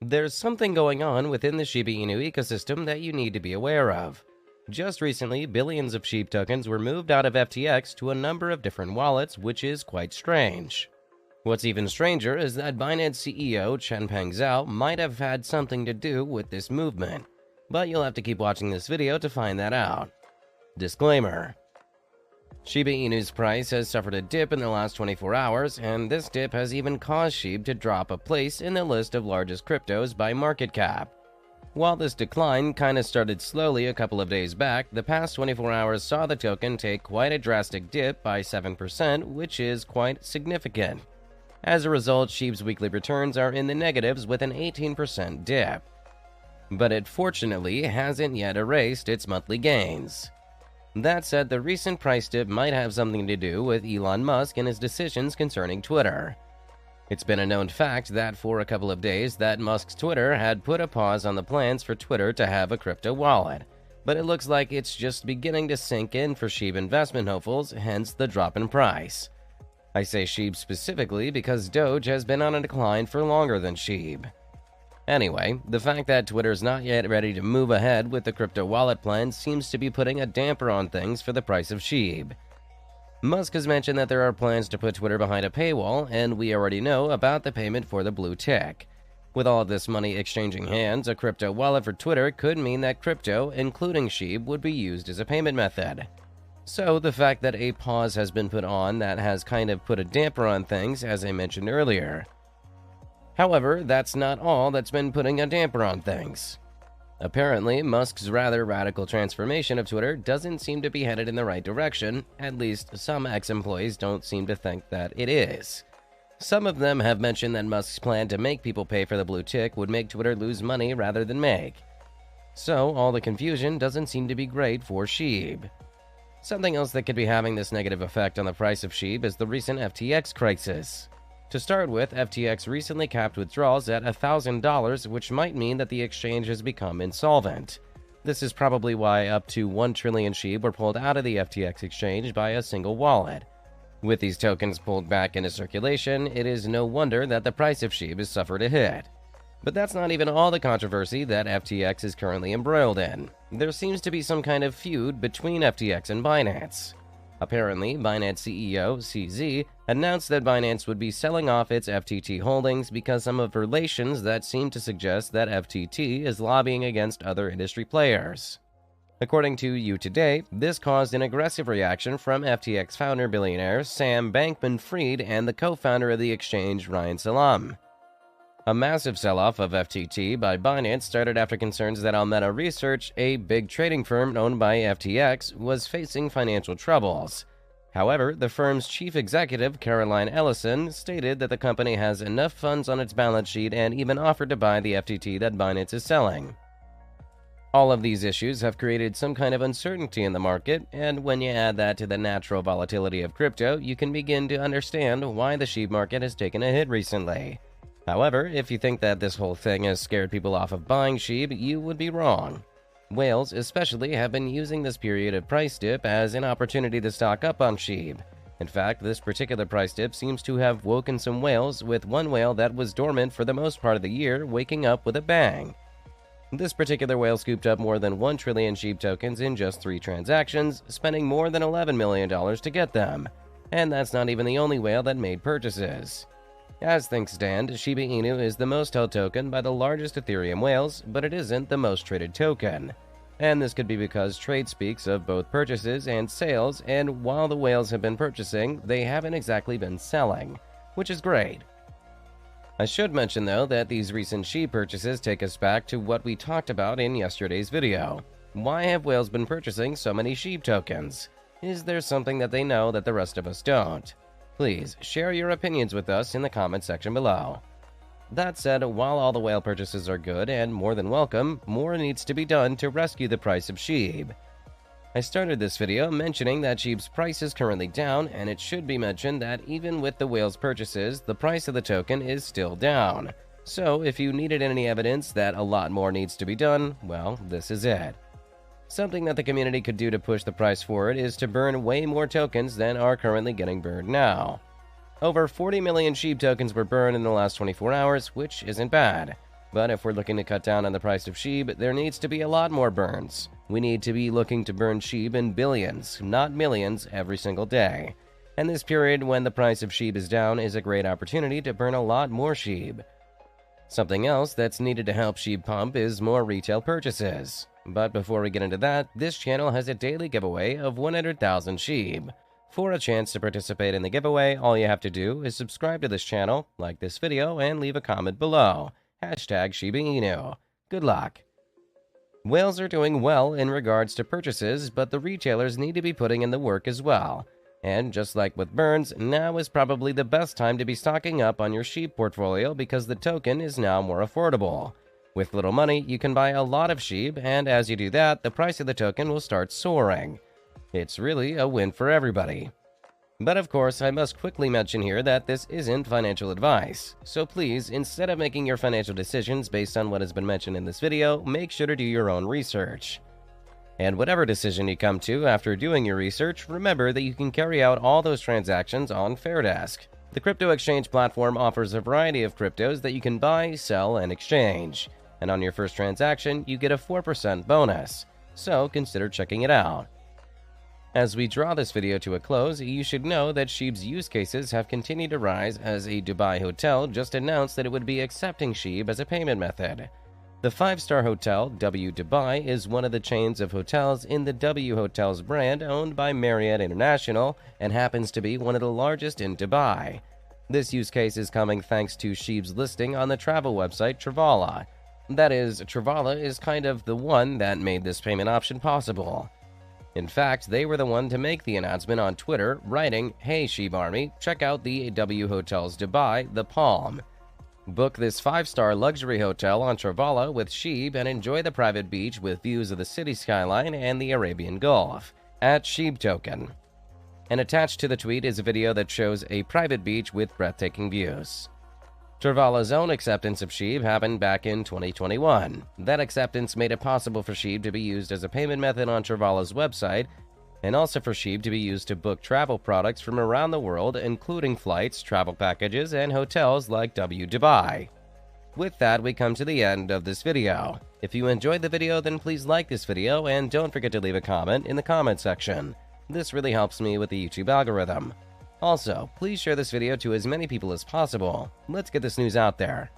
There's something going on within the Shiba Inu ecosystem that you need to be aware of. Just recently, billions of SHIB tokens were moved out of FTX to a number of different wallets, which is quite strange. What's even stranger is that Binance CEO Changpeng Zhao might have had something to do with this movement, but you'll have to keep watching this video to find that out. Disclaimer: Shiba Inu's price has suffered a dip in the last 24 hours, and this dip has even caused SHIB to drop a place in the list of largest cryptos by market cap. While this decline kinda started slowly a couple of days back, the past 24 hours saw the token take quite a drastic dip by 7%, which is quite significant. As a result, SHIB's weekly returns are in the negatives with an 18% dip. But it fortunately hasn't yet erased its monthly gains. That said, the recent price dip might have something to do with Elon Musk and his decisions concerning Twitter. It's been a known fact that for a couple of days that Musk's Twitter had put a pause on the plans for Twitter to have a crypto wallet, but it looks like it's just beginning to sink in for SHIB investment hopefuls, hence the drop in price. I say SHIB specifically because Doge has been on a decline for longer than SHIB. Anyway, the fact that Twitter's not yet ready to move ahead with the crypto wallet plan seems to be putting a damper on things for the price of SHIB. Musk has mentioned that there are plans to put Twitter behind a paywall, and we already know about the payment for the blue tick. With all of this money exchanging hands, a crypto wallet for Twitter could mean that crypto, including SHIB, would be used as a payment method. So the fact that a pause has been put on that has kind of put a damper on things, as I mentioned earlier. However, that's not all that's been putting a damper on things. Apparently, Musk's rather radical transformation of Twitter doesn't seem to be headed in the right direction. At least some ex-employees don't seem to think that it is. Some of them have mentioned that Musk's plan to make people pay for the blue tick would make Twitter lose money rather than make. So all the confusion doesn't seem to be great for SHIB. Something else that could be having this negative effect on the price of SHIB is the recent FTX crisis. To start with, FTX recently capped withdrawals at $1,000, which might mean that the exchange has become insolvent. This is probably why up to 1 trillion SHIB were pulled out of the FTX exchange by a single wallet. With these tokens pulled back into circulation, it is no wonder that the price of SHIB has suffered a hit. But that's not even all the controversy that FTX is currently embroiled in. There seems to be some kind of feud between FTX and Binance. Apparently, Binance CEO CZ announced that Binance would be selling off its FTT holdings because some of relations that seem to suggest that FTT is lobbying against other industry players. According to You Today, this caused an aggressive reaction from FTX founder billionaire Sam Bankman-Fried and the co-founder of the exchange Ryan Salam. A massive sell-off of FTT by Binance started after concerns that Alameda Research, a big trading firm owned by FTX, was facing financial troubles. However, the firm's chief executive, Caroline Ellison, stated that the company has enough funds on its balance sheet and even offered to buy the FTT that Binance is selling. All of these issues have created some kind of uncertainty in the market, and when you add that to the natural volatility of crypto, you can begin to understand why the SHIB market has taken a hit recently. However, if you think that this whole thing has scared people off of buying SHIB, you would be wrong. Whales especially have been using this period of price dip as an opportunity to stock up on SHIB. In fact, this particular price dip seems to have woken some whales, with one whale that was dormant for the most part of the year waking up with a bang. This particular whale scooped up more than 1 trillion SHIB tokens in just 3 transactions, spending more than $11 million to get them. And that's not even the only whale that made purchases. As things stand, Shiba Inu is the most held token by the largest Ethereum whales, but it isn't the most traded token. And this could be because trade speaks of both purchases and sales, and while the whales have been purchasing, they haven't exactly been selling, which is great. I should mention though that these recent SHIB purchases take us back to what we talked about in yesterday's video. Why have whales been purchasing so many SHIB tokens? Is there something that they know that the rest of us don't? Please share your opinions with us in the comment section below. That said, while all the whale purchases are good and more than welcome, more needs to be done to rescue the price of SHIB. I started this video mentioning that SHIB's price is currently down, and it should be mentioned that even with the whale's purchases, the price of the token is still down. So if you needed any evidence that a lot more needs to be done, well, this is it. Something that the community could do to push the price forward is to burn way more tokens than are currently getting burned now. Over 40 million SHIB tokens were burned in the last 24 hours, which isn't bad. But if we're looking to cut down on the price of SHIB, there needs to be a lot more burns. We need to be looking to burn SHIB in billions, not millions, every single day. And this period when the price of SHIB is down is a great opportunity to burn a lot more SHIB. Something else that's needed to help SHIB pump is more retail purchases. But before we get into that, this channel has a daily giveaway of 100,000 SHIB. For a chance to participate in the giveaway, all you have to do is subscribe to this channel, like this video, and leave a comment below. Hashtag Shiba Inu. Good luck. Whales are doing well in regards to purchases, but the retailers need to be putting in the work as well. And just like with burns, now is probably the best time to be stocking up on your SHIB portfolio because the token is now more affordable. With little money, you can buy a lot of SHIB, and as you do that, the price of the token will start soaring. It's really a win for everybody. But of course, I must quickly mention here that this isn't financial advice. So please, instead of making your financial decisions based on what has been mentioned in this video, make sure to do your own research. And whatever decision you come to after doing your research, remember that you can carry out all those transactions on Fairdesk. The crypto exchange platform offers a variety of cryptos that you can buy, sell, and exchange. And on your first transaction, you get a 4% bonus. So consider checking it out. As we draw this video to a close, you should know that SHIB's use cases have continued to rise as a Dubai hotel just announced that it would be accepting SHIB as a payment method. The 5-star hotel, W Dubai, is one of the chains of hotels in the W Hotels brand owned by Marriott International and happens to be one of the largest in Dubai. This use case is coming thanks to SHIB's listing on the travel website Travala. That is, Travala is kind of the one that made this payment option possible. In fact, they were the one to make the announcement on Twitter, writing, "Hey SHIB Army, check out the W Hotels Dubai, The Palm. Book this 5-star luxury hotel on Travala with SHIB and enjoy the private beach with views of the city skyline and the Arabian Gulf, at SHIB Token." And attached to the tweet is a video that shows a private beach with breathtaking views. Travala's own acceptance of SHIB happened back in 2021. That acceptance made it possible for SHIB to be used as a payment method on Travala's website, and also for SHIB to be used to book travel products from around the world, including flights, travel packages, and hotels like W Dubai. With that, we come to the end of this video. If you enjoyed the video, then please like this video, and don't forget to leave a comment in the comment section. This really helps me with the YouTube algorithm. Also, please share this video to as many people as possible. Let's get this news out there.